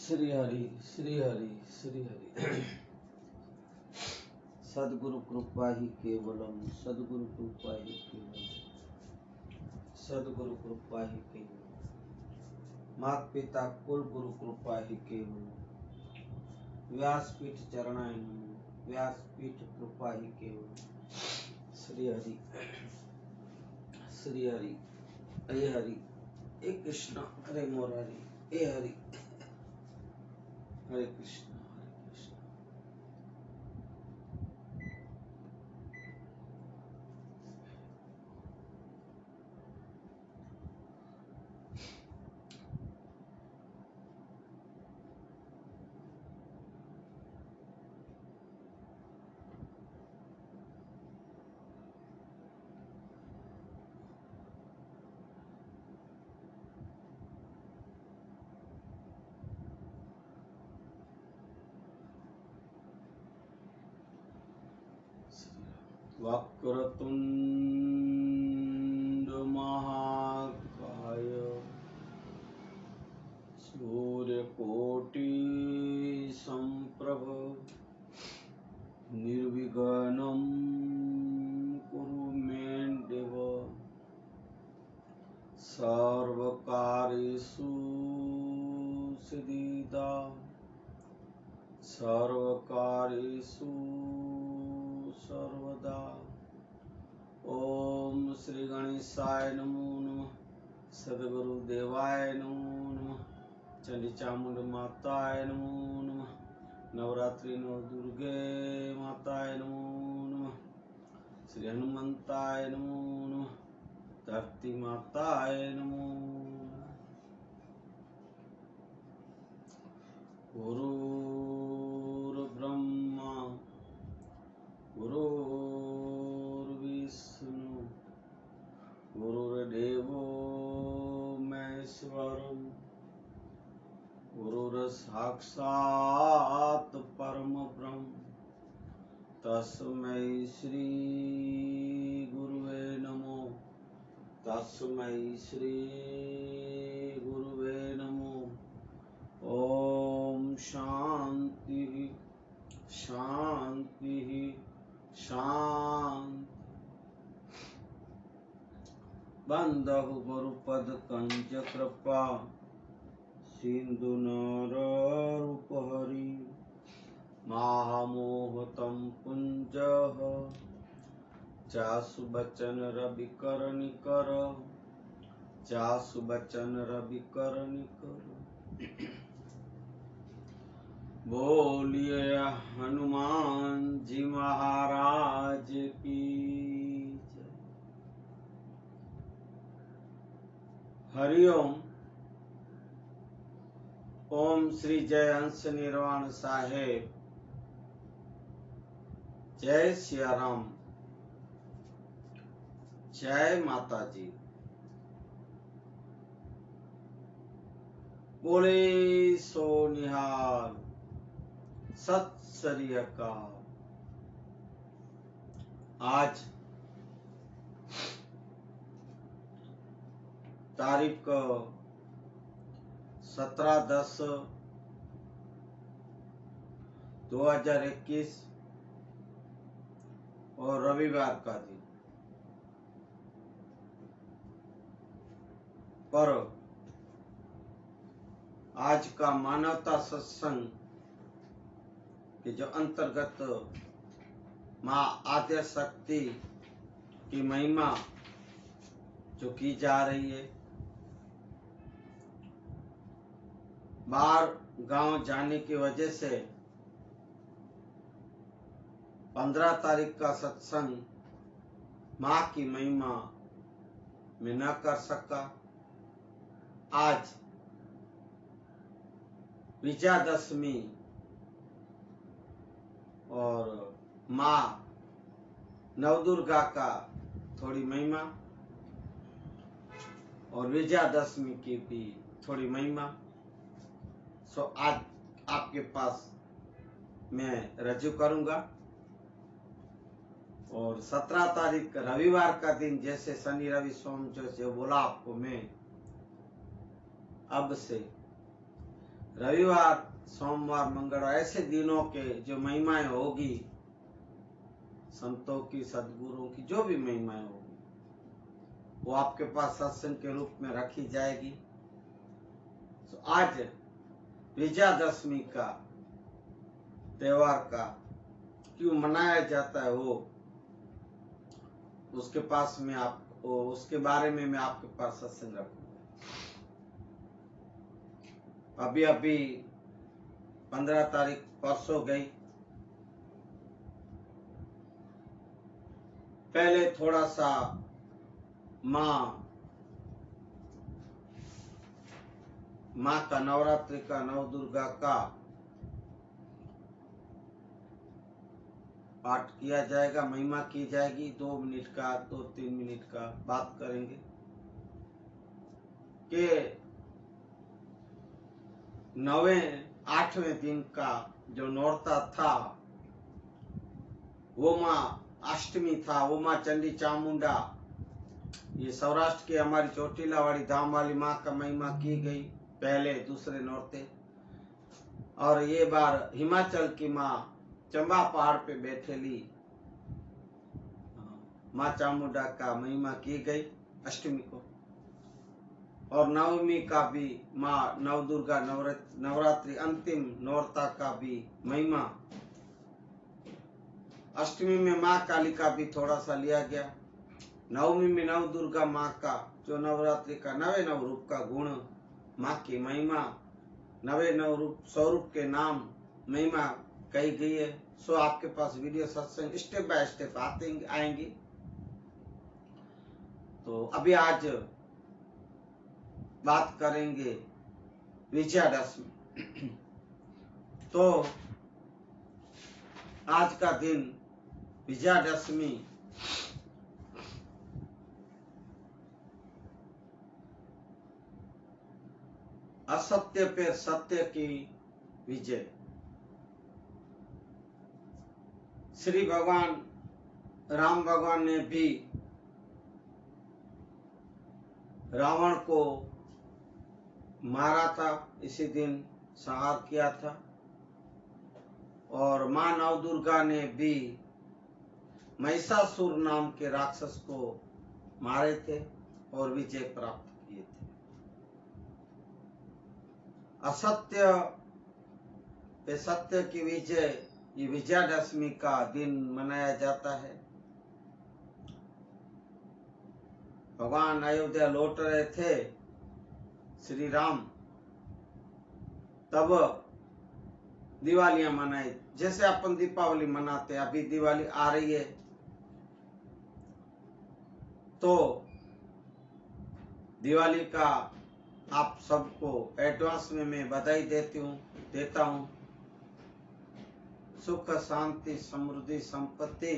श्री हरि श्री हरि श्री हरि। सद्गुरु कृपा ही केवलम, सद्गुरु कृपा ही केवलम, सद्गुरु कृपा ही केवलम। माता पिता कुल गुरु कृपा ही केवलम। व्यासपीठ चरणाय नमो, व्यासपीठ कृपा ही केवलम। श्री हरि श्री हरि। हे हरि, हे कृष्ण हरे मुरारी, हे हरि हरे कृष्ण हरे कृष्ण। वक्रतुंड महाकाय सूर्यकोटि संप्रभ निर्विघ्नं कुरु मे देव। सर्वकार्येषु सिद्धिदा, सर्वकार्येषु सर्वदा। ओम श्री गणेशाय नमो नमः, सद्गुरु देवाय नमो नमः, चंडी चामुंड माताय नमो नमः, नवरात्रि नव दुर्गे माताय नमो नमः, श्री हनुमंताय नमो नमः, धरती माताय नमो नमः। गुरुर्ब्रह्मा गुरुर्विष्णु गुरुर्देवो महेश्वरम्, गुरुर्साक्षात् परम ब्रह्म, तस्मै श्री गुरुवे नमो, तस्मै श्री गुरुवे नमो। ओम शांति शांति शांति। बंदहु गुरुपद कंज कृपा, सिंधु नररूपहरि, महामोहतं पुंजः, जासु बचन रवि कर निकर, जासु बचन रवि कर निकर। बोलिए हनुमान जी महाराज की जय। हरिओम। ओम श्री जय हंस निर्वाण साहेब, जय सिया राम, जय माता जी। बोले सो निहाल, सत श्री अकाल। आज तारीख 17/10/2021 और रविवार का दिन। पर आज का मानवता सत्संग के जो अंतर्गत माँ आद्य शक्ति की महिमा जो की जा रही है, बाहर गांव जाने की वजह से 15 तारीख का सत्संग माँ की महिमा में न कर सका। आज विजयादशमी और माँ नवदुर्गा का थोड़ी महिमा और विजयादशमी की भी थोड़ी महिमा सो आज आपके पास मैं रजू करूंगा। और 17 तारीख रविवार का दिन, जैसे शनि रवि सोम जो बोला आपको, मैं अब से रविवार, सोमवार, मंगलवार ऐसे दिनों के जो महिमाएं होगी, संतों की, सदगुरुओं की जो भी महिमाएं होगी, वो आपके पास सत्संग के रूप में रखी जाएगी। तो आज विजयादशमी का त्योहार का क्यों मनाया जाता है, वो उसके पास में उसके बारे में मैं आपके पास सत्संग रखूंगा। अभी अभी 15 तारीख परसों गई। पहले थोड़ा सा माँ का नवरात्रि का, नव दुर्गा का पाठ किया जाएगा, महिमा की जाएगी। 2 मिनट का, 2-3 मिनट का बात करेंगे कि 9वें-8वें दिन का जो नौरता था, वो माँ अष्टमी था, वो माँ चंडी चामुंडा, ये सौराष्ट्र की हमारी चोटीला वाली धाम वाली माँ का महिमा की गई पहले दूसरे नौरते। और ये बार हिमाचल की माँ चंबा पहाड़ पे बैठेली माँ चामुंडा का महिमा की गई अष्टमी को। और नवमी का भी माँ नवदुर्गा नवरात्रि अंतिम नौरता का भी महिमा। अष्टमी में माँ काली का भी थोड़ा सा लिया गया। नवमी में नव दुर्गा माँ का जो नवरात्रि का 9 नव रूप का गुण, माँ की महिमा, 9 नव रूप स्वरूप के नाम महिमा कही गई है। सो आपके पास वीडियो सत्संग स्टेप बाय स्टेप आएंगी। तो अभी आज बात करेंगे विजयादशमी। तो आज का दिन विजयादशमी असत्य पे सत्य की विजय। श्री भगवान राम भगवान ने भी रावण को मारा था, इसी दिन संहार किया था। और मां नवदुर्गा ने भी महिषासुर नाम के राक्षस को मारे थे और विजय प्राप्त किए थे। असत्य पे सत्य की विजय, ये विजयादशमी का दिन मनाया जाता है। भगवान अयोध्या लौट रहे थे श्री राम, तब दिवालियां मनाई, जैसे अपन दीपावली मनाते। अभी दिवाली आ रही है, तो दिवाली का आप सबको एडवांस में मैं बधाई देता हूँ। सुख, शांति, समृद्धि, संपत्ति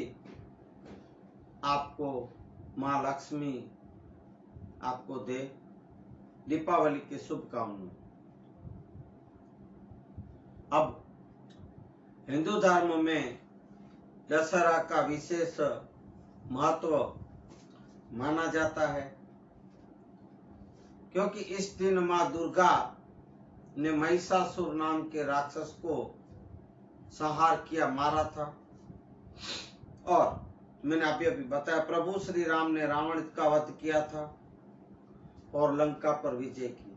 आपको माँ लक्ष्मी आपको दे। दीपावली की शुभकामनाएं। अब हिंदू धर्म में दशहरा का विशेष महत्व माना जाता है, क्योंकि इस दिन माँ दुर्गा ने महिषासुर नाम के राक्षस को संहार किया, मारा था। और मैंने अभी बताया, प्रभु श्री राम ने रावण का वध किया था और लंका पर विजय की।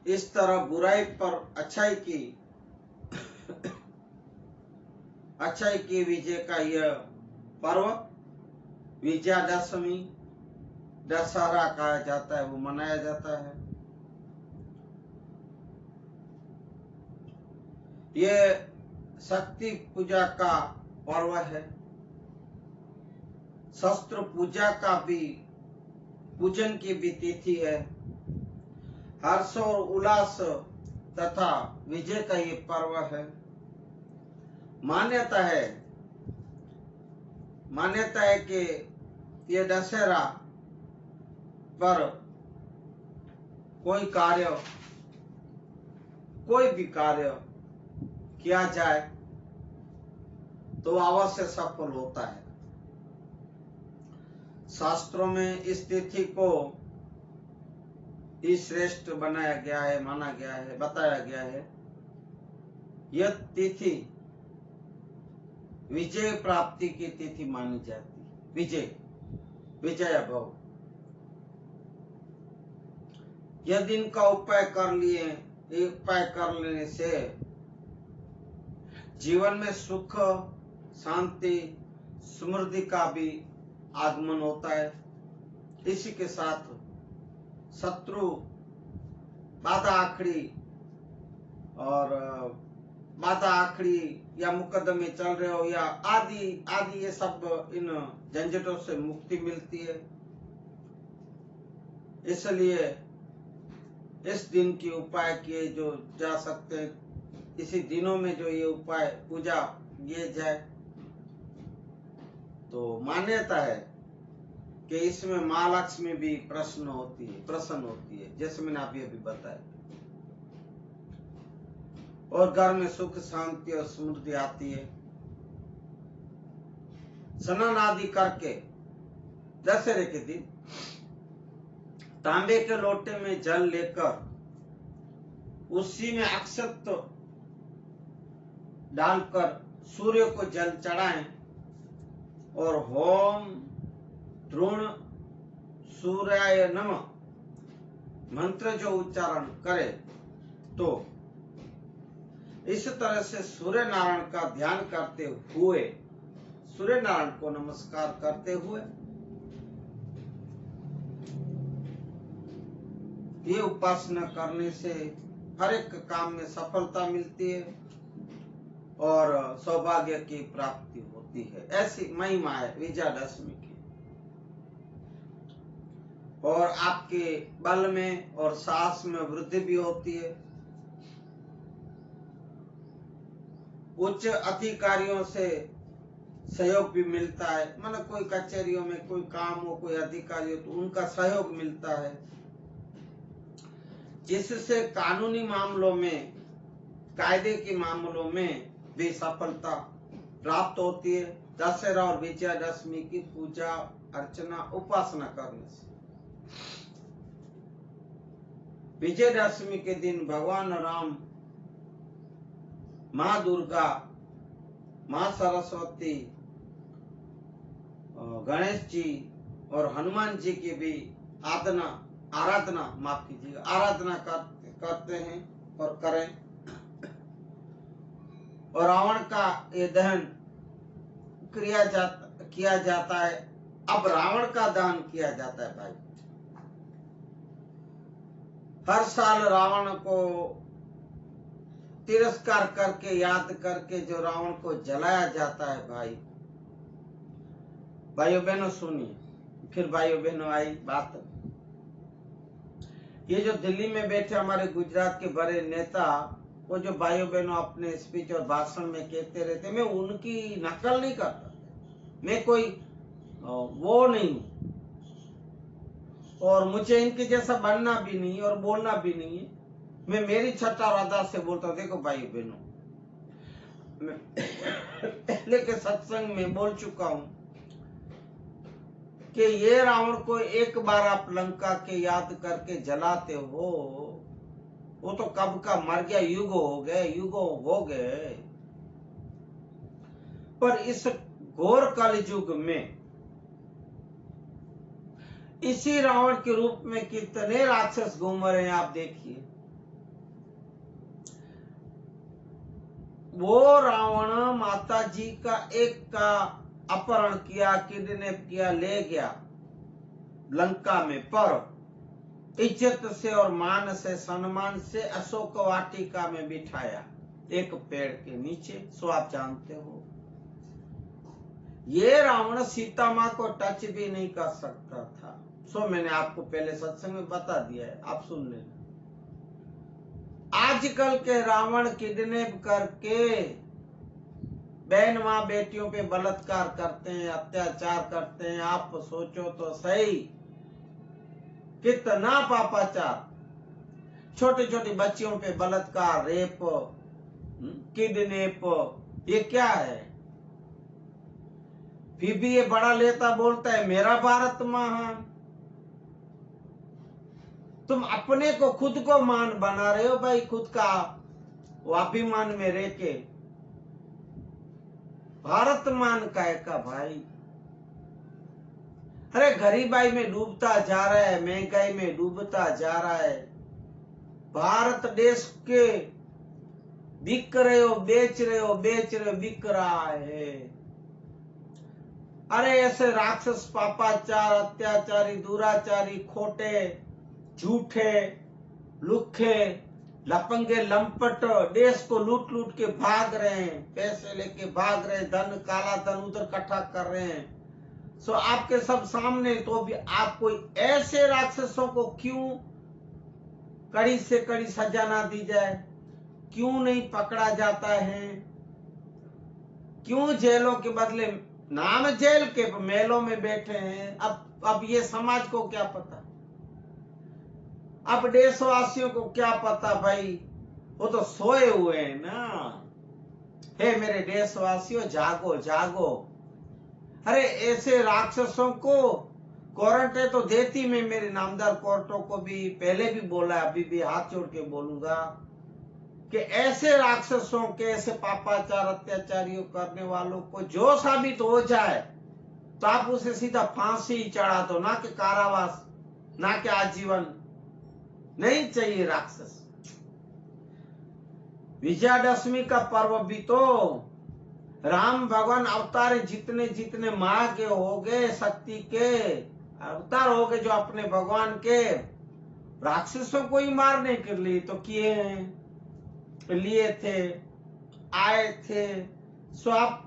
इस तरह बुराई पर अच्छाई की विजय का यह पर्व विजयादशमी दशहरा कहा जाता है, वो मनाया जाता है। ये शक्ति पूजा का पर्व है। शस्त्र पूजा का भी पूजन की भी तिथि है। हर्ष और उल्लास तथा विजय का ये पर्व है। मान्यता है कि ये दशहरा पर कोई भी कार्य किया जाए तो अवश्य सफल होता है। शास्त्रों में इस तिथि को ही श्रेष्ठ बनाया गया है, माना गया है, बताया गया है। यह तिथि विजय प्राप्ति की तिथि मानी जाती है। विजय भव। यह दिन का उपाय कर लेने से जीवन में सुख, शांति, समृद्धि का भी आगमन होता है। इसी के साथ शत्रु, बाधा आखड़ी या मुकदमे चल रहे हो या आदि ये सब इन झंझटों से मुक्ति मिलती है। इसलिए इस दिन के उपाय किए जो जा सकते हैं, इसी दिनों में जो ये उपाय पूजा किए जाए तो मान्यता है कि इसमें माँ लक्ष्मी भी प्रसन्न होती है, जैसे मैंने आप ये भी बताया, और घर में सुख, शांति और समृद्धि आती है। स्नान आदि करके दशहरे के दिन तांबे के लोटे में जल लेकर उसी में अक्षत डालकर सूर्य को जल चढ़ाएं और होम द्रोण सूर्याय नमः मंत्र जो उच्चारण करे तो इस तरह से सूर्य नारायण का ध्यान करते हुए, सूर्य नारायण को नमस्कार करते हुए ये उपासना करने से हर एक काम में सफलता मिलती है और सौभाग्य की प्राप्ति होती है। ऐसी महिमा है विजयादशमी की। और आपके बल में और साहस में वृद्धि भी होती है। उच्च अधिकारियों से सहयोग भी मिलता है, मतलब कोई कचहरियों में कोई काम हो, कोई अधिकारी हो तो उनका सहयोग मिलता है, जिससे कानूनी मामलों में, कायदे के मामलों में भी सफलता प्राप्त होती है। दशहरा और विजयादशमी की पूजा अर्चना उपासना करने से। विजयादशमी के दिन भगवान राम, माँ दुर्गा, माँ सरस्वती, गणेश जी और हनुमान जी की भी आराधना करते हैं और करें। और रावण का ये दहन किया जाता है। अब रावण का दहन किया जाता है भाई। हर साल रावण को तिरस्कार करके, याद करके जो रावण को जलाया जाता है भाई। भाइयों बहनों सुनिए, फिर भाइयों बहनों आई बात। ये जो दिल्ली में बैठे हमारे गुजरात के बड़े नेता, वो जो भाइयों बहनों अपने स्पीच और भाषण में कहते रहते, मैं उनकी नकल नहीं करता, मैं कोई वो नहीं हूं और मुझे इनके जैसा बनना भी नहीं और बोलना भी नहीं है। मैं मेरी छठा और अदा से बोलता हूं। देखो भाई बहनों, मैं पहले के सत्संग में बोल चुका हूं कि ये रावण को एक बार आप लंका के याद करके जलाते हो, वो तो कब का मर गया, युगों हो गए। पर इस घोर कलयुग में इसी रावण के रूप में कितने राक्षस घूम रहे हैं आप देखिए। वो रावण माता जी का एक का अपहरण किया, किडनैप किया, ले गया लंका में, पर इज्जत से और मान से, सम्मान से अशोक वाटिका में बिठाया एक पेड़ के नीचे। सो आप जानते हो ये रावण सीता माँ को टच भी नहीं कर सकता था। सो मैंने आपको पहले सत्संग में बता दिया है, आप सुन लेना। आजकल के रावण किडनैप करके बहन माँ बेटियों पे बलात्कार करते हैं, अत्याचार करते हैं। आप सोचो तो सही, कितना पापाचार। छोटी छोटी बच्चियों पे बलात्कार, रेप, किडनैप, ये क्या है? फिर भी ये बड़ा लेता बोलता है मेरा भारत महान। तुम अपने को खुद को मान बना रहे हो भाई, खुद का वो अभिमान में रह के। भारत मान का भाई। अरे गरीबाई में डूबता जा रहा है, महंगाई में डूबता जा रहा है। भारत देश के बिक रहे हो, बेच रहे हो, बेच रहे हो, बिक रहा है। अरे ऐसे राक्षस, पापाचार, अत्याचारी, दुराचारी, खोटे, झूठे, लुखे, लपंगे, लंपट देश को लूट लूट के भाग रहे हैं, पैसे लेके भाग रहे हैं, धन, काला धन उधर इकट्ठा कर रहे हैं। सो आपके सब सामने, तो भी आप कोई ऐसे राक्षसों को क्यों कड़ी से कड़ी सजा ना दी जाए? क्यों नहीं पकड़ा जाता है? क्यों जेलों के बदले नाम जेल के मेलों में बैठे हैं? अब ये समाज को क्या पता, अब देशवासियों को क्या पता भाई, वो तो सोए हुए हैं ना। हे मेरे देशवासियों, जागो जागो। अरे ऐसे राक्षसों को क्वारंटाइन तो देती मैं मेरे नामदार कोर्टों को भी पहले भी बोला, अभी भी हाथ जोड़ के बोलूंगा कि ऐसे राक्षसों के, ऐसे पापाचार अत्याचारियों करने वालों को जो साबित हो जाए तो आप उसे सीधा फांसी चढ़ा दो, ना कि कारावास, ना कि आजीवन। नहीं चाहिए राक्षस। विजयादशमी का पर्व भी तो राम भगवान अवतार जितने जितने माँ के हो गए, शक्ति के अवतार हो गए जो अपने भगवान के, राक्षसों को ही मारने के लिए तो किए हैं, लिए थे, आए थे। सो आप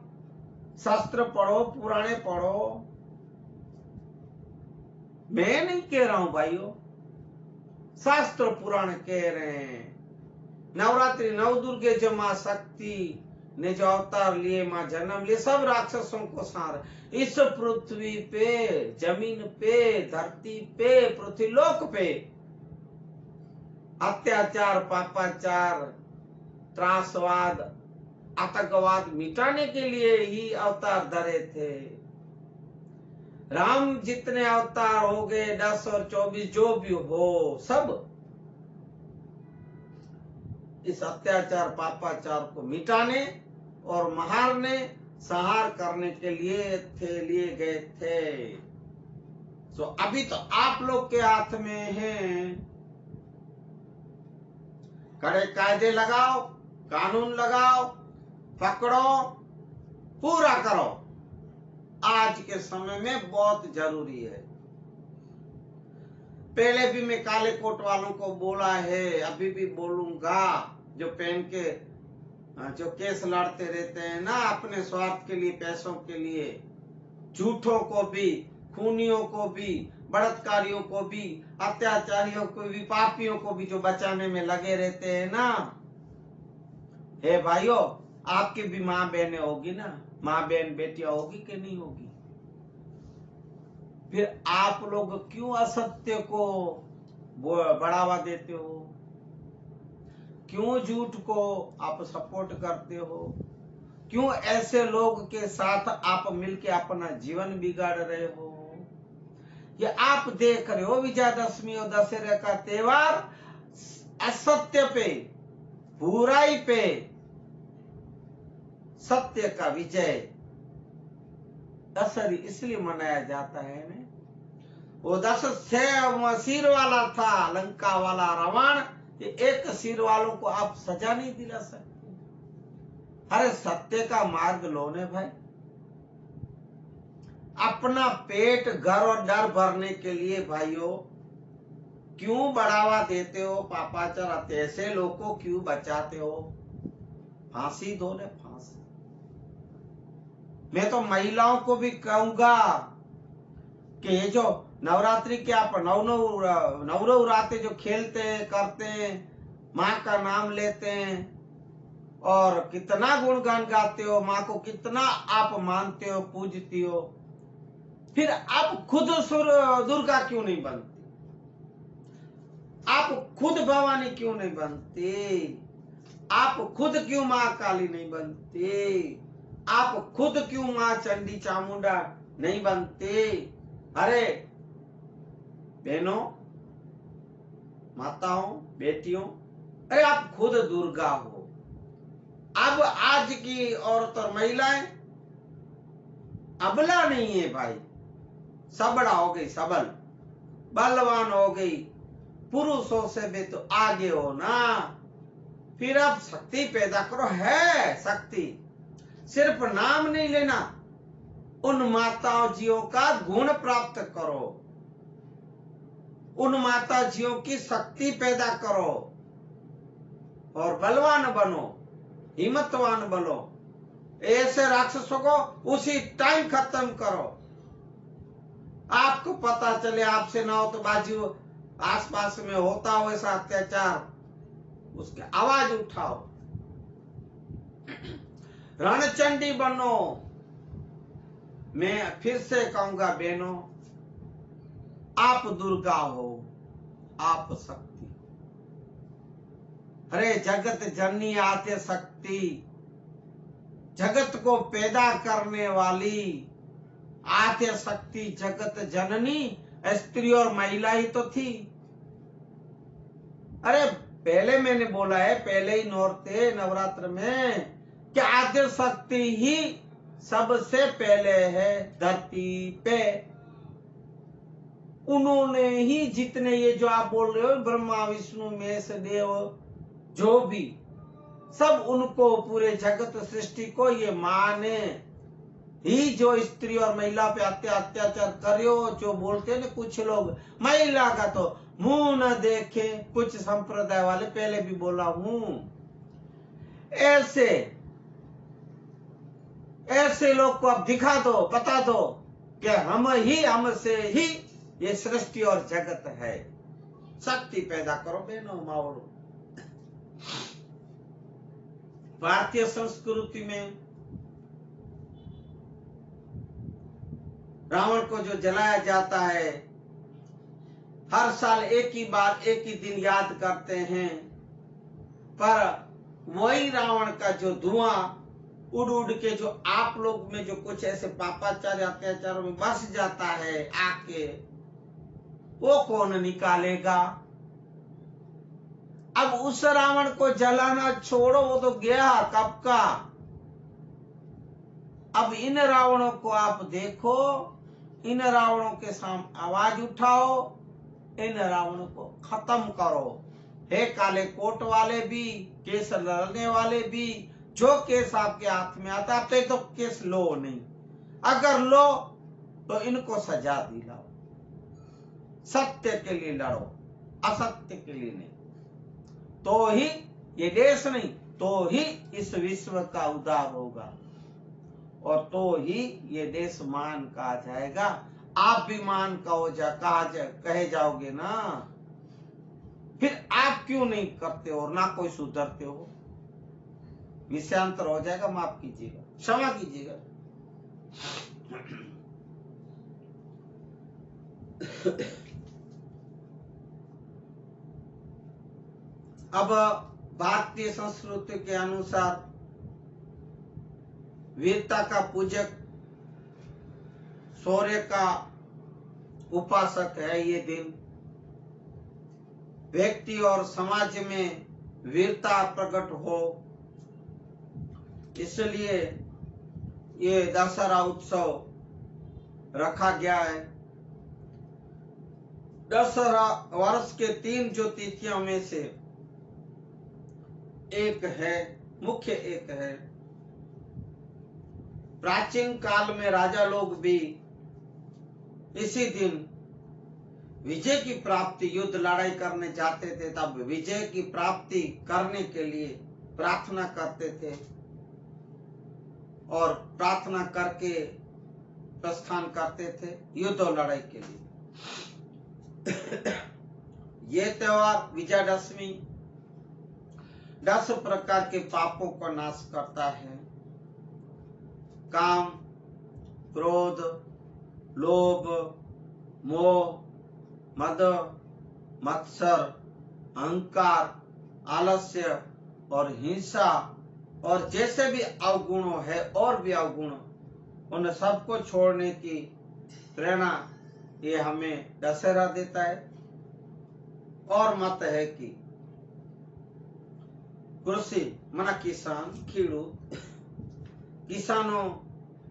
शास्त्र पढ़ो, पुराने पढ़ो। मैं नहीं कह रहा हूं भाइयों, शास्त्र पुराण कह रहे हैं। नवरात्रि नव दुर्गे जो माँ शक्ति ने जो अवतार लिए, माँ जन्म लिए, सब राक्षसों को सार इस पृथ्वी पे, जमीन पे, धरती पे, पृथ्वीलोक पे अत्याचार, पापाचार, त्रासवाद, आतंकवाद मिटाने के लिए ही अवतार धरे थे। राम जितने अवतार हो गए, 10 और 24 जो भी हो, सब इस अत्याचार पापाचार को मिटाने और मारने, संहार करने के लिए गए थे। सो अभी तो आप लोग के हाथ में है। कड़े कायदे लगाओ, कानून लगाओ, पकड़ो, पूरा करो। आज के समय में बहुत जरूरी है। पहले भी मैं काले कोट वालों को बोला है, अभी भी बोलूंगा, जो पहन के जो केस लड़ते रहते हैं ना अपने स्वार्थ के लिए, पैसों के लिए, झूठों को भी, खूनियों को भी, बलात्कारियों को भी, अत्याचारियों को भी, पापियों को भी जो बचाने में लगे रहते हैं ना। हे भाइयों, आपकी भी माँ बहनें होगी ना, माँ बहन बेटियां होगी कि नहीं होगी? फिर आप लोग क्यों असत्य को बढ़ावा देते हो? क्यों झूठ को आप सपोर्ट करते हो? क्यों ऐसे लोग के साथ आप मिलके अपना जीवन बिगाड़ रहे हो? ये आप देख रहे हो, विजयादशमी और दशहरा का त्योहार असत्य पे, बुराई पे सत्य का विजय दशहरी इसलिए मनाया जाता है ना। वो 10 सिर वाला था, लंका वाला रावण, ये एक सिर वालों को आप सजा नहीं दिला सकते। अरे सत्य का मार्ग लो ने भाई। अपना पेट, घर और डर भरने के लिए भाइयों क्यों बढ़ावा देते हो पापाचार? ऐसे लोगों को क्यों बचाते हो? फांसी दो ने, फांसी। मैं तो महिलाओं को भी कहूंगा कि ये जो नवरात्रि के आप नवरात्रि जो खेलते हैं, करते हैं, माँ का नाम लेते हैं और कितना गुणगान गाते हो, माँ को कितना आप मानते हो, पूजती हो, फिर आप खुद दुर्गा क्यों नहीं बनती? आप खुद भवानी क्यों नहीं बनती? आप खुद क्यों माँ काली नहीं बनती? आप खुद क्यों माँ चंडी चामुंडा नहीं बनती? अरे बहनों, माताओं, बेटियों, अरे आप खुद दुर्गा हो। अब आज की औरत और महिलाएं अबला नहीं है भाई, सबड़ा हो गई, सबल बलवान हो गई, पुरुषों से भी तो आगे हो ना। फिर अब शक्ति पैदा करो, है शक्ति, सिर्फ नाम नहीं लेना, उन माताओं जियों का गुण प्राप्त करो, उन माता जियों की शक्ति पैदा करो और बलवान बनो, हिम्मतवान बनो। ऐसे राक्षसों को उसी टाइम खत्म करो। आपको पता चले आपसे ना हो तो बाजू आसपास में होता हो ऐसा अत्याचार, उसकी आवाज उठाओ, रणचंडी बनो। मैं फिर से कहूंगा बहनों, आप दुर्गा हो, आप शक्ति, अरे जगत जननी आद्य शक्ति, जगत को पैदा करने वाली आद्य शक्ति, जगत जननी स्त्री और महिला ही तो थी। अरे पहले मैंने बोला है, पहले ही नौरते नवरात्र में, कि आद्य शक्ति ही सबसे पहले है धरती पे। उन्होंने ही जितने ये जो आप बोल रहे हो ब्रह्मा विष्णु महेश देव जो भी, सब उनको, पूरे जगत सृष्टि को ये माने ही जो स्त्री और महिला पे अत्याचार कर रहे हो। जो बोलते हैं ना कुछ लोग, महिला का तो मुंह न देखे, कुछ संप्रदाय वाले, पहले भी बोला हूं, ऐसे लोग को अब दिखा दो, बता दो कि हमसे ही ये सृष्टि और जगत है। शक्ति पैदा करो बहनों मावड़ो। भारतीय संस्कृति में रावण को जो जलाया जाता है, हर साल एक ही बार एक ही दिन याद करते हैं, पर वही रावण का जो धुआं उड़ उड़ के जो आप लोग में जो कुछ ऐसे पापाचार अत्याचारों में बस जाता है आके, वो कौन निकालेगा? अब उस रावण को जलाना छोड़ो, वो तो गया कब का। अब इन रावणों को आप देखो, इन रावणों के सामने आवाज उठाओ, इन रावणों को खत्म करो। हे काले कोट वाले भी, केस लड़ने वाले भी, जो केस आपके हाथ में आता है तो केस लो नहीं, अगर लो तो इनको सजा दिलाओ। सत्य के लिए लड़ो, असत्य के लिए नहीं, तो ही ये देश, नहीं तो ही इस विश्व का उद्धार होगा, और तो ही ये देश मान कहा जाएगा। आप भी मान कहे जाओगे ना, फिर आप क्यों नहीं करते हो और ना कोई सुधरते हो? विषयांतर हो जाएगा, माफ कीजिएगा, क्षमा कीजिएगा। अब भारतीय संस्कृति के अनुसार वीरता का पूजक, शौर्य का उपासक है ये दिन। व्यक्ति और समाज में वीरता प्रकट हो, इसलिए ये दशहरा उत्सव रखा गया है। दशहरा वर्ष के 3 जो तिथियों में से एक है, मुख्य एक है। प्राचीन काल में राजा लोग भी इसी दिन विजय की प्राप्ति, युद्ध लड़ाई करने जाते थे, तब विजय की प्राप्ति करने के लिए प्रार्थना करते थे और प्रार्थना करके प्रस्थान करते थे युद्ध और लड़ाई के लिए। ये त्योहार विजयादशमी 10 प्रकार के पापों का नाश करता है। काम, क्रोध, लोभ, मोह, मद, मत्सर, अहंकार, आलस्य और हिंसा, और जैसे भी अवगुणों है और भी अवगुण, उन सबको छोड़ने की प्रेरणा ये हमें दशहरा देता है। और मत है कि कृषि मना किसान खेडूत किसानों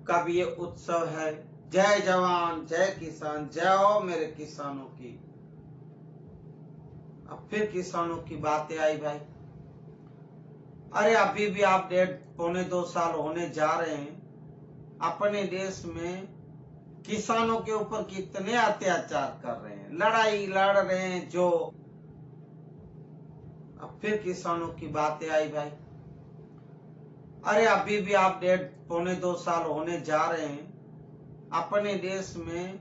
का भी ये उत्सव है। जय जवान जय किसान, जय हो मेरे किसानों की। अब फिर किसानों की बातें आई भाई। अरे अभी भी आप 1.5-2 साल होने जा रहे हैं, अपने देश में किसानों के ऊपर कितने अत्याचार कर रहे हैं, लड़ाई लड़ रहे हैं जो। अब फिर किसानों की बातें आई भाई। अरे अभी भी आप 1.5-2 साल होने जा रहे हैं, अपने देश में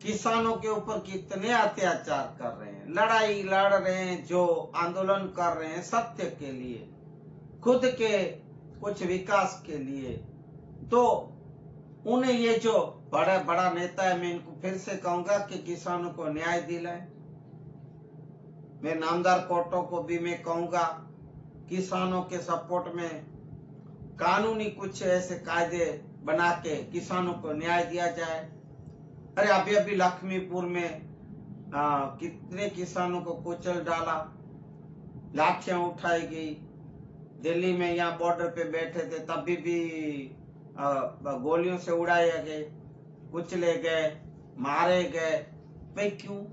किसानों के ऊपर कितने अत्याचार कर रहे हैं, लड़ाई लड़ रहे हैं जो, आंदोलन कर रहे हैं सत्य के लिए, खुद के कुछ विकास के लिए। तो उन्हें ये जो बड़ा बड़ा नेता है, मैं इनको फिर से कहूंगा कि किसानों को न्याय दिलाए। मैं नामदार कोर्टों को भी मैं कहूंगा किसानों के सपोर्ट में कानूनी कुछ ऐसे कायदे बना के किसानों को न्याय दिया जाए। अरे अभी अभी लक्ष्मीपुर में कितने किसानों को कुचल डाला, लाठियां उठाई गई। दिल्ली में यहाँ बॉर्डर पे बैठे थे तभी भी गोलियों से उड़ाए गए, कुचले गए, मारे गए। भाई क्यों?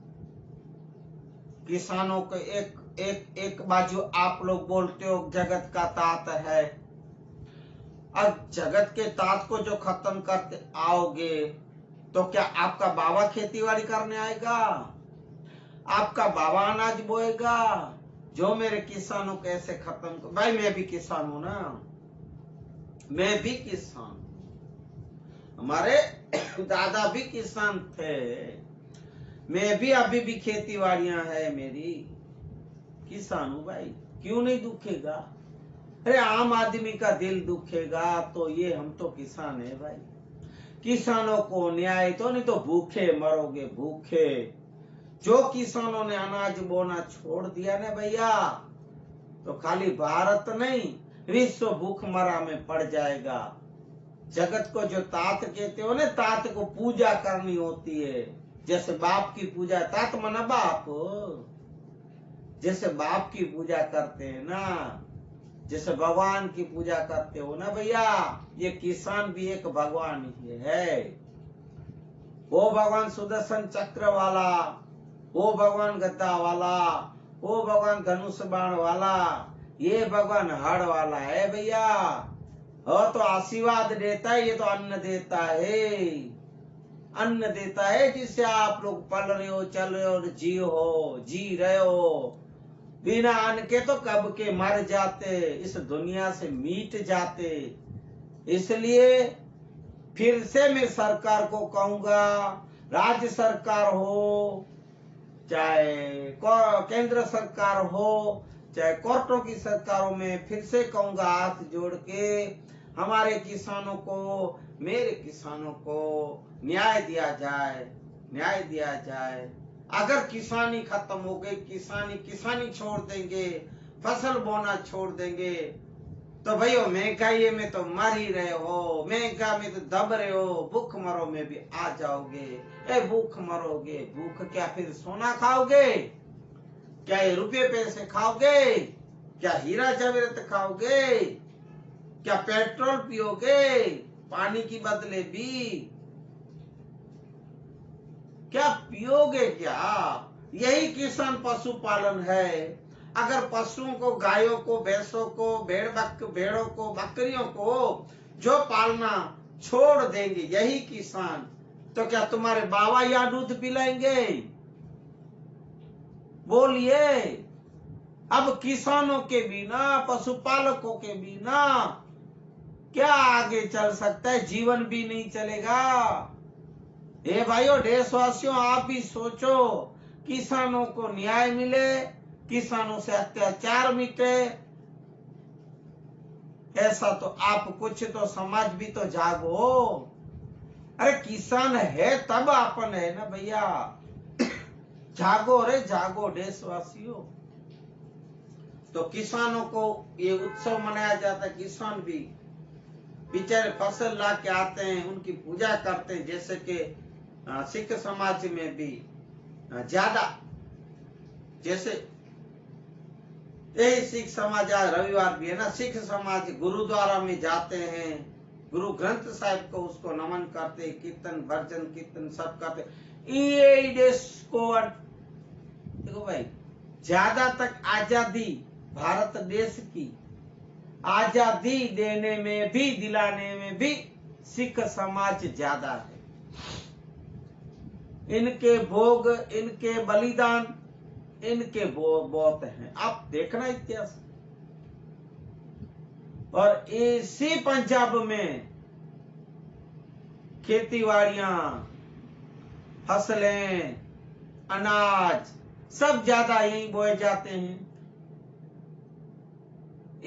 किसानों को एक बाजू आप लोग बोलते हो जगत का तात है, अब जगत के तात को जो खत्म करते आओगे तो क्या आपका बाबा खेतीबाड़ी करने आएगा? आपका बाबा अनाज बोएगा? जो मेरे किसानों को ऐसे खत्म कर। भाई मैं भी किसान हूं ना, मैं भी किसान, हमारे दादा भी किसान थे, मैं भी अभी भी खेती बाड़ियां है मेरी, किसान हूं भाई, क्यों नहीं दुखेगा? अरे आम आदमी का दिल दुखेगा तो ये हम तो किसान है भाई। किसानों को न्याय तो नहीं तो भूखे मरोगे, भूखे। जो किसानों ने अनाज बोना छोड़ दिया ना भैया, तो खाली भारत नहीं विश्व भूखमरा में पड़ जाएगा। जगत को जो तात कहते हो ना, तात को पूजा करनी होती है, जैसे बाप की पूजा, तात मना बाप, जैसे बाप की पूजा करते हैं ना, जैसे भगवान की पूजा करते हो ना भैया, ये किसान भी एक भगवान ही है। वो भगवान सुदर्शन चक्र वाला, वो भगवान गद्दा वाला, वो भगवान धनुष बाण वाला, ये भगवान हड़ वाला है भैया। और तो आशीर्वाद देता है, ये तो अन्न देता है, अन्न देता है जिससे आप लोग पल रहे हो, चल रहे हो, जी रहे हो। बिना अन्न के तो कब के मर जाते, इस दुनिया से मिट जाते। इसलिए फिर से मैं सरकार को कहूंगा, राज्य सरकार हो चाहे केंद्र सरकार हो चाहे कोर्टों की सरकारों में, फिर से कहूंगा हाथ जोड़ के हमारे किसानों को, मेरे किसानों को न्याय दिया जाए, न्याय दिया जाए। अगर किसानी खत्म हो गई, किसानी छोड़ देंगे, फसल बोना छोड़ देंगे, तो भैया महंगाई में तो मर ही रहे हो, महंगा में तो दब रहे हो, भूख मरो में भी आ जाओगे। ए भूख मरोगे, भूख क्या फिर सोना खाओगे? क्या ये रुपये पैसे खाओगे? क्या हीरा जवाहरात खाओगे? क्या पेट्रोल पियोगे पानी की बदले भी? क्या पियोगे? क्या यही किसान पशुपालन है। अगर पशुओं को, गायों को, भैंसों को, भेड़ों को, बकरियों को जो पालना छोड़ देंगे यही किसान, तो क्या तुम्हारे बाबा यहाँ दूध पिलाएंगे? बोलिए। अब किसानों के बिना, पशुपालकों के बिना क्या आगे चल सकता है? जीवन भी नहीं चलेगा। हे भाइयों, देशवासियों, आप भी सोचो, किसानों को न्याय मिले, किसानों से अत्याचार मिटे, ऐसा तो आप कुछ तो समाज भी तो जागो। अरे किसान है तब अपन है ना भैया। जागो रे जागो देशवासियों। तो किसानों को ये उत्सव मनाया जाता है। किसान भी बेचारे फसल ला के आते हैं, उनकी पूजा करते हैं, जैसे कि सिख समाज में भी ज्यादा जैसे यही सिख समाज, आज रविवार भी है ना, सिख समाज गुरुद्वारा में जाते हैं, गुरु ग्रंथ साहिब को उसको नमन करते, कीर्तन भजन कीर्तन सब करते। ये देश को देखो भाई, ज्यादा तक आजादी, भारत देश की आजादी देने में भी, दिलाने में भी सिख समाज ज्यादा है। इनके भोग, इनके बलिदान, इनके बहुत हैं। आप देखना इतिहास। और इसी पंजाब में खेतीबाड़ियां, फसलें, अनाज सब ज्यादा यही बोए जाते हैं।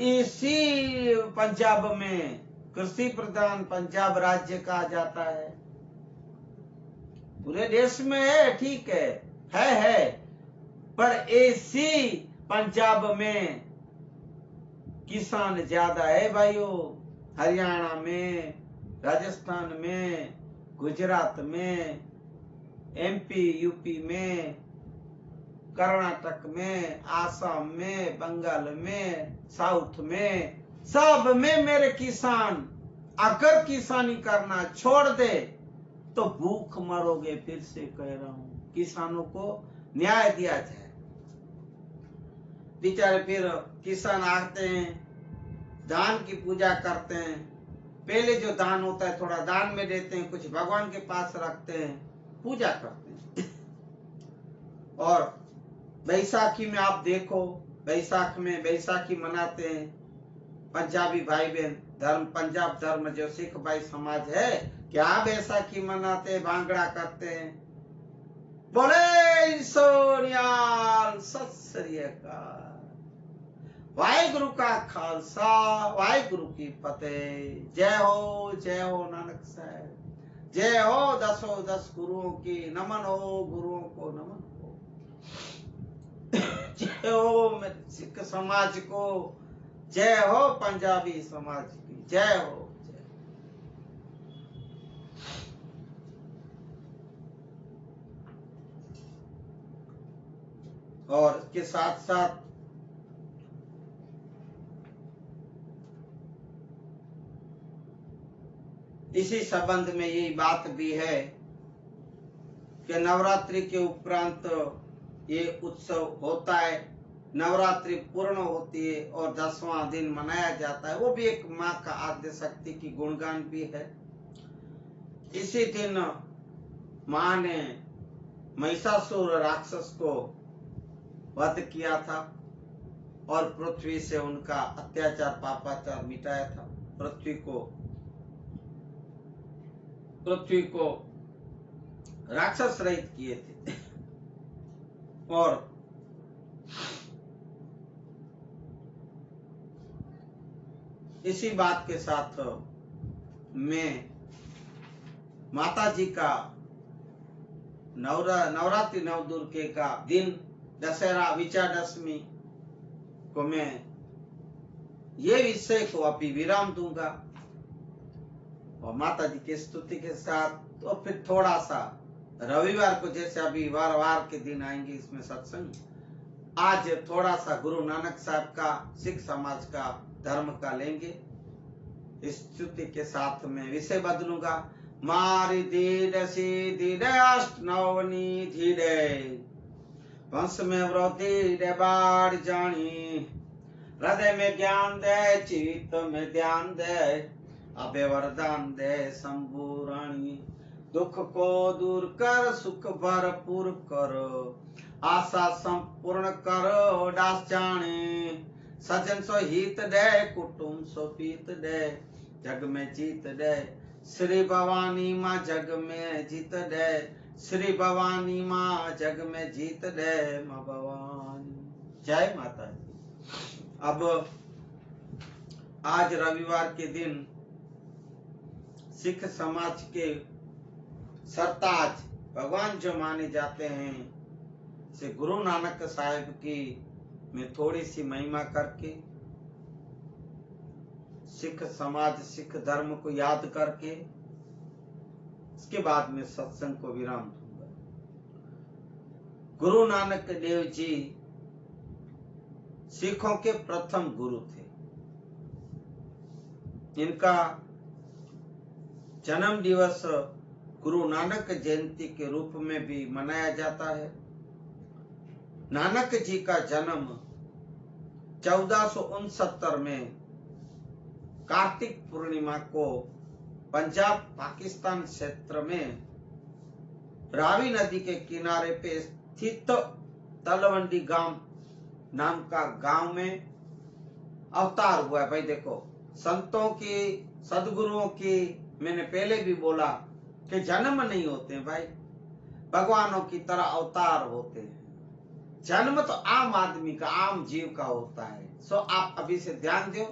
इसी पंजाब में कृषि प्रधान पंजाब राज्य कहा जाता है। पूरे देश में है, ठीक है, पर इसी पंजाब में किसान ज्यादा है भाइयों। हरियाणा में, राजस्थान में, गुजरात में, एमपी यूपी में, कर्नाटक में, आसाम में, बंगाल में, साउथ में, सब में मेरे किसान, अगर किसानी करना छोड़ दे तो भूख मरोगे। फिर से कह रहा हूं, किसानों को न्याय दिया जाए। बेचारे फिर किसान आते हैं, दान की पूजा करते हैं। पहले जो दान होता है थोड़ा दान में देते हैं, कुछ भगवान के पास रखते हैं, पूजा करते हैं। और बैसाखी में आप देखो, बैसाख में बैसाखी मनाते हैं पंजाबी भाई बहन, धर्म पंजाब धर्म जो सिख भाई समाज है, क्या बैसाखी मनाते, भांगड़ा करते हैं। बोले सोनियाल, सत श्री अकाल। वाहिगुरु का खालसा, वाहिगुरु की फतेह। जय हो नानक साहब, जय हो 10 गुरुओं की, नमन हो गुरुओं को, नमन हो। जय हो मेरे सिख समाज को, जय हो पंजाबी समाज की, जय हो। और इसके साथ साथ इसी संबंध में यही बात भी है कि नवरात्रि के उपरांत ये उत्सव होता है। नवरात्रि पूर्ण होती है और 10वां दिन मनाया जाता है। वो भी एक माँ का आद्य शक्ति की गुणगान भी है। इसी दिन माँ ने महिषासुर राक्षस को वध किया था और पृथ्वी से उनका अत्याचार पापाचार मिटाया था। पृथ्वी को राक्षस रहित किए थे। और इसी बात के साथ में माता जी का नवरात्रि नवदुर्गे का दिन, दशहरा विजयादशमी को मैं ये विषय को अभी विराम दूंगा और माता जी की स्तुति के साथ। तो फिर थोड़ा सा रविवार को, जैसे अभी वार के दिन आएंगे इसमें सत्संग, आज थोड़ा सा गुरु नानक साहब का, सिख समाज का, धर्म का लेंगे। इस स्तुति के साथ में विषय बदलूंगा। मारी धीर सीधी अष्ट नवनी धीरे, वंश में वृद्धि दे बाढ़ जानी, हृदय में ज्ञान दे, चित्त में ध्यान दे, अभय वरदान दे शंभु रानी। दुख को दूर कर, सुख भरपूर करो, आशा संपूर्ण करो दास जाने। सजन सो हित दे, कुटुंब सो पीत दे, जग में जीत दे, श्री भवानी माँ जग में जीत दे, श्री भवानी माँ जग में जीत दे, माँ भवानी। जय माता दी। अब आज रविवार के दिन सिख समाज के सरताज भगवान जो माने जाते हैं, से गुरु नानक साहिब की मैं थोड़ी सी महिमा करके, सिख समाज, सिख धर्म को याद करके, इसके बाद में सत्संग को विराम दूंगा। गुरु नानक देव जी सिखों के प्रथम गुरु थे। इनका जन्म दिवस गुरु नानक जयंती के रूप में भी मनाया जाता है। नानक जी का जन्म 1469 में कार्तिक पूर्णिमा को पंजाब पाकिस्तान क्षेत्र में रावी नदी के किनारे पे स्थित तलवंडी गांव नाम का गांव में अवतार हुआ है। भाई देखो, संतों की, सदगुरुओं की, मैंने पहले भी बोला कि जन्म नहीं होते हैं भाई, भगवानों की तरह अवतार होते हैं। जन्म तो आम आदमी का, आम जीव का होता है। सो आप अभी से ध्यान दो,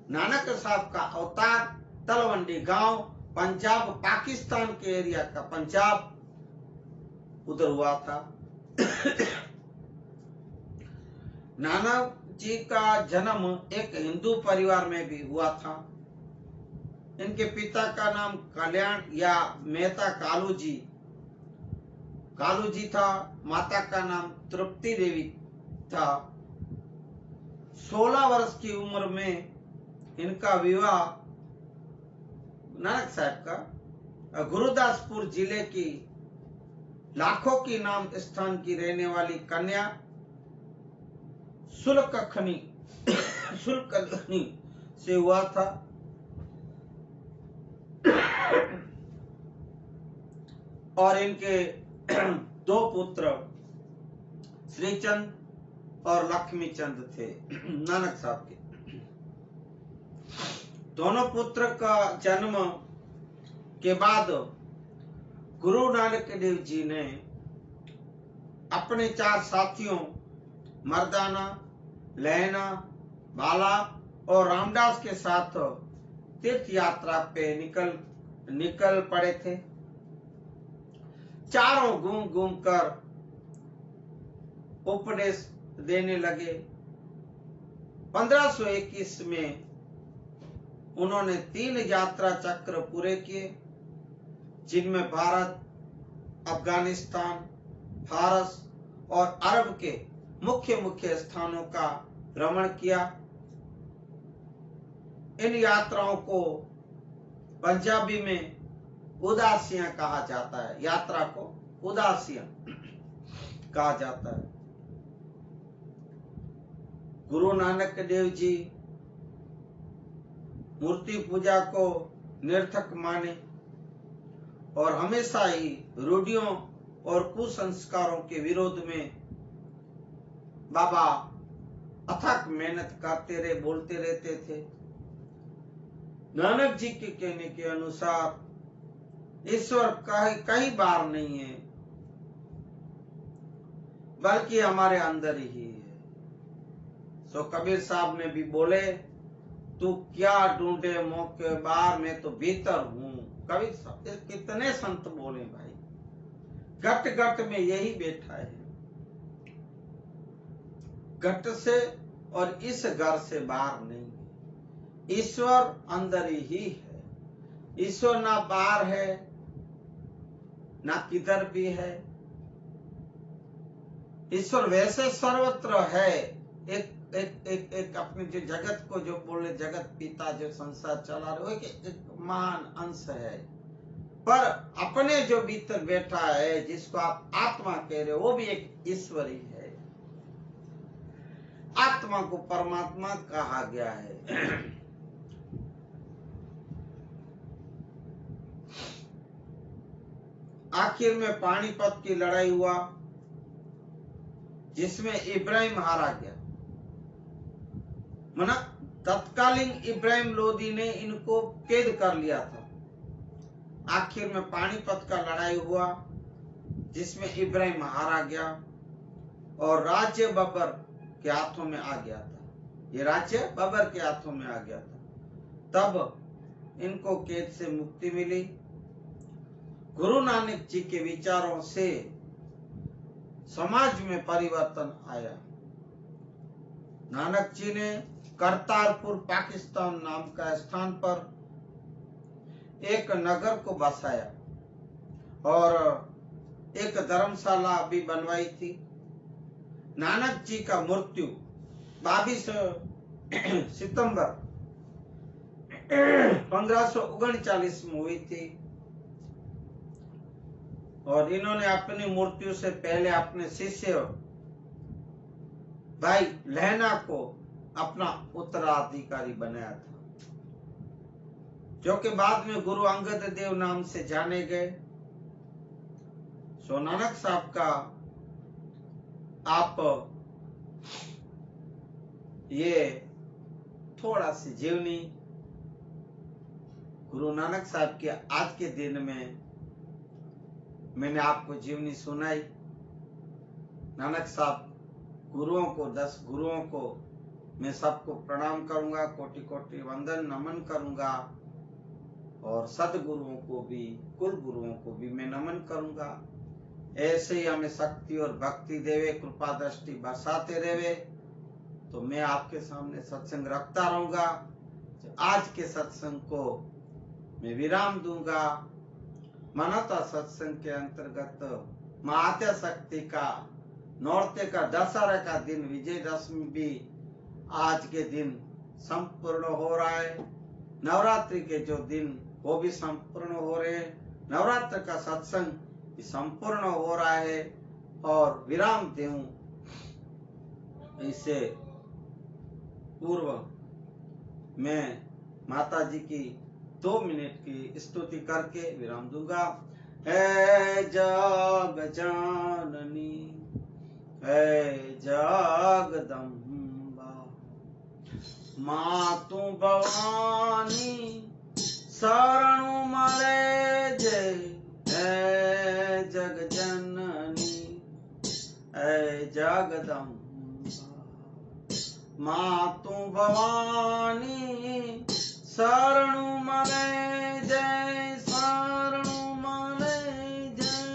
नानक साहब का अवतार तलवंडी गांव, पंजाब पाकिस्तान के एरिया का, पंजाब उधर हुआ था। नानक जी का जन्म एक हिंदू परिवार में भी हुआ था। इनके पिता का नाम कल्याण या मेहता कालू जी था। माता का नाम तृप्ति देवी था। 16 वर्ष की उम्र में इनका विवाह नानक साहब का गुरुदासपुर जिले की लाखों की नाम स्थान की रहने वाली कन्या सुलकखनी से हुआ था। और इनके 2 पुत्र श्रीचंद और लक्ष्मीचंद थे नानक साहब के। दोनों पुत्र का जन्म के बाद गुरु नानक देव जी ने अपने 4 साथियों मर्दाना, लहना, बाला और रामदास के साथ तीर्थ यात्रा पे निकल पड़े थे। चारों घूम कर उपदेश देने लगे। 1521 में उन्होंने 3 यात्रा चक्र पूरे किए, जिनमें भारत, अफगानिस्तान, फारस और अरब के मुख्य स्थानों का भ्रमण किया। इन यात्राओं को पंजाबी में उदासियां कहा जाता है। यात्रा को उदासियां कहा जाता है। गुरु नानक देव जी मूर्ति पूजा को निरर्थक माने और हमेशा ही रूढ़ियों और कुसंस्कारों के विरोध में बाबा अथक मेहनत करते रहे, बोलते रहते थे। नानक जी के कहने के अनुसार ईश्वर कई बार नहीं है, बल्कि हमारे अंदर ही है। सो कबीर साहब ने भी बोले, तू क्या ढूंढे मौके बाहर, मैं तो भीतर हूँ। कबीर साहब कितने संत बोले भाई, घट घट में यही बैठा है, घट से और इस घर से बाहर नहीं है। ईश्वर अंदर ही है। ईश्वर ना बाहर है ना किधर भी है। ईश्वर वैसे सर्वत्र है। एक अपने जो जगत को जो बोले, जगत पिता जो संसार चला रहे, एक महान अंश है, पर अपने जो भीतर बैठा है, जिसको आप आत्मा कह रहे हो, वो भी एक ईश्वर ही है। आत्मा को परमात्मा कहा गया है। आखिर में पानीपत की लड़ाई हुआ, जिसमें इब्राहिम हारा गया। मना तत्कालीन इब्राहिम लोदी ने इनको कैद कर लिया था। आखिर में पानीपत का लड़ाई हुआ, जिसमें इब्राहिम हारा गया और राज्य बबर के हाथों में आ गया था। ये राज्य बबर के हाथों में आ गया था। तब इनको कैद से मुक्ति मिली। गुरु नानक जी के विचारों से समाज में परिवर्तन आया। नानक जी ने करतारपुर पाकिस्तान नाम का स्थान पर एक नगर को बसाया और एक धर्मशाला भी बनवाई थी। नानक जी का मृत्यु 22 सितंबर 1539 में हुई थी और इन्होंने अपनी मृत्यु से पहले अपने शिष्य भाई लहना को अपना उत्तराधिकारी बनाया था, जो कि बाद में गुरु अंगद देव नाम से जाने गए। सो नानक साहब का आप ये थोड़ा सी जीवनी गुरु नानक साहब की आज के दिन में मैंने आपको जीवनी सुनाई। नानक साहब गुरुओं को 10 गुरुओं को मैं सबको प्रणाम करूंगा, कोटि कोटि वंदन नमन करूंगा और सदगुरुओं को भी कुल गुरुओं को भी मैं नमन करूंगा। ऐसे ही हमें शक्ति और भक्ति देवे, कृपा दृष्टि बरसाते रहे तो मैं आपके सामने सत्संग रखता रहूंगा। आज के सत्संग को मैं विराम दूंगा। मानवता सत्संग के अंतर्गत महात्या शक्ति का नौरते का दशहरा का दिन विजयदशमी भी आज के दिन संपूर्ण हो रहा है। नवरात्रि के जो दिन वो भी संपूर्ण हो रहे हैं। नवरात्र का सत्संग भी संपूर्ण हो रहा है और विराम दूं इससे पूर्व मैं माता जी की 2 मिनट की स्तुति करके विराम दूंगा। है जग जननी है जगदम्बा, मातु भवानी शरणु मरे जय। है जग जननी है जगदम्बा, मातु भवानी शरणु मरे जय, शरणु मरे जय।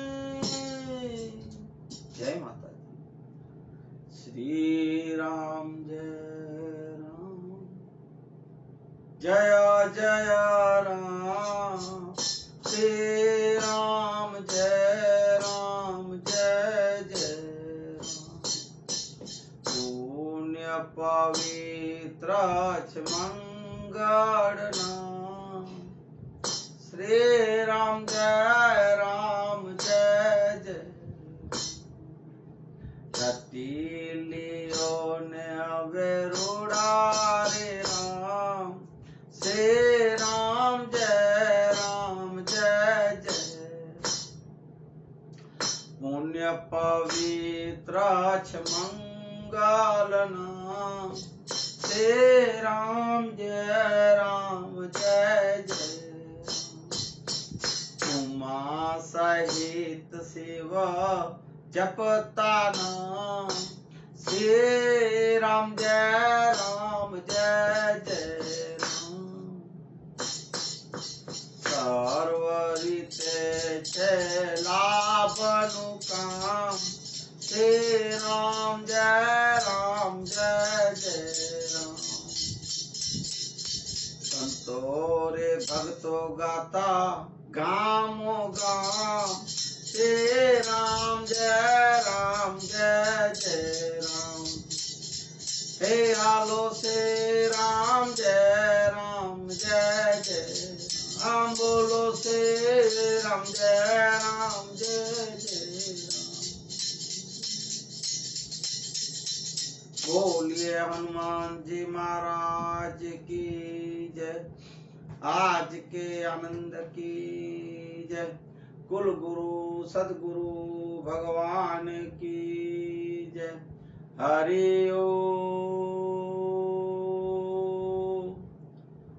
जय माता दी। श्री राम जय राम, जय जय राम। श्री राम जय राम, जय जय राम। पुण्य पवित्र मंगल नाम, श्री राम जय राम, जय जय। रति लियो ने अवेरुड़ा रे राम, श्री राम जय राम, जय जय। पुण्य पवित्र मंगल नाम, श्री राम जय राम, जय जय। उमा सहित शिव जपता नाम, श्री राम जय राम, जय जय राम। सर्वरिते लाभनु काम, श्री राम जय राम, जय जय राम। संतो रे भक्तो गाता गामो गाम, श्री राम जय राम, जय जय राम। हे आलो श्री राम जय राम, जय जय राम। बोलो श्री राम जय राम, जय जय राम। बोलिए हनुमान जी महाराज की जय। आज के आनंद की जय। कुल गुरु सदगुरु भगवान की जय। हरि ओम।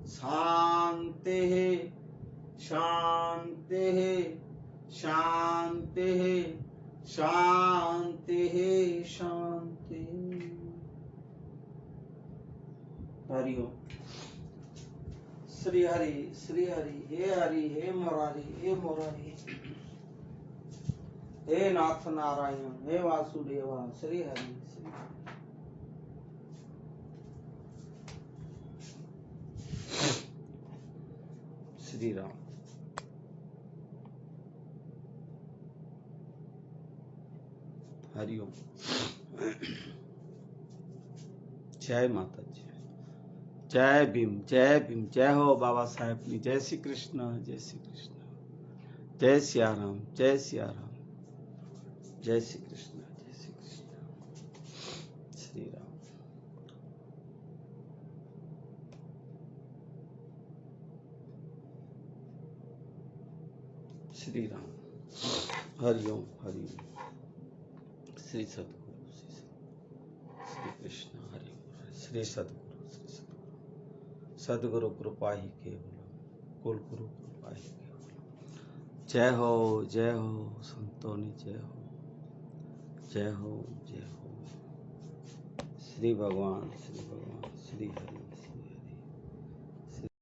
शांति शांति शांति शांति शांति। हरि ओम। श्री हरि हे मुरारी हे मुरारी, हे नाथ नारायण हे वासुदेवा। श्री हरि श्री राम। हरि ओम। जय माता जी, जय भीम, जय भीम, जय हो बाबा साहेब की, जय श्री कृष्ण, जय श्री कृष्ण, जय सिया राम, जय सिया राम, जय श्री कृष्ण, जय श्री कृष्ण, श्री राम। श्री राम, हरिओम हरिओम, श्री सद्गुरु, श्री कृष्ण, हरिओम, श्री सद्गुरु, श्री सद्गुरु, सद्गुरु कृपा ही केवलम, कुल गुरु कृपा ही केवलम। जय हो संतोनी, जय हो, जय हो, जय हो। श्री भगवान, श्री भगवान, श्री हरि।